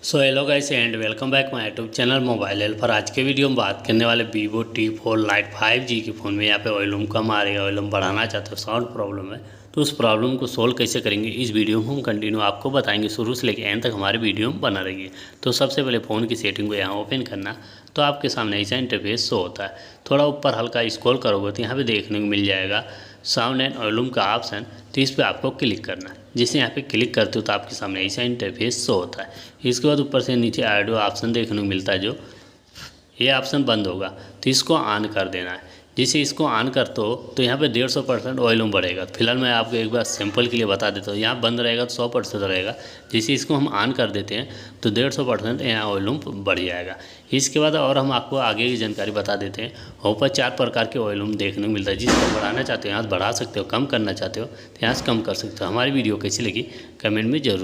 So hello guys and welcome back my YouTube channel mobile help. पर आज के video में बात करने वाले वीवो T4 लाइट 5G के फ़ोन में यहाँ पे वॉल्यूम कम आ रही है, वॉल्यूम बढ़ाना चाहते हो, साउंड प्रॉब्लम है, तो उस प्रॉब्लम को सोल्व कैसे करेंगे इस वीडियो में हम कंटिन्यू आपको बताएंगे। शुरू से लेकर एंड तक हमारे वीडियो में बना रहिए। तो सबसे पहले फ़ोन की सेटिंग को यहाँ ओपन करना, तो आपके सामने ऐसा इंटरफेस शो होता है। थोड़ा ऊपर हल्का स्क्रॉल करोगे तो यहाँ पे देखने को मिल जाएगा साउंड एंड वॉल्यूम का ऑप्शन, तो इस पर आपको क्लिक करना है। जिसे यहाँ पे क्लिक करते हो तो आपके सामने ऐसा इंटरफेस शो होता है। इसके बाद ऊपर से नीचे ऑडियो ऑप्शन देखने को मिलता है, जो ये ऑप्शन बंद होगा तो इसको ऑन कर देना है। जिसे इसको ऑन करते हो तो यहाँ पे 150% वॉल्यूम बढ़ेगा। फिलहाल मैं आपको एक बार सिंपल के लिए बता देता हूँ, यहाँ बंद रहेगा तो 100% रहेगा। जिसे इसको हम ऑन कर देते हैं तो 150% यहाँ वॉल्यूम बढ़ जाएगा। इसके बाद और हम आपको आगे की जानकारी बता देते हैं। ऊपर 4 प्रकार के वॉल्यूम देखने को मिलता है। जिसको बढ़ाना चाहते हो यहाँ से बढ़ा सकते हो, कम करना चाहते हो तो यहाँ से कम कर सकते हो। हमारी वीडियो कैसी लगी कमेंट में जरूर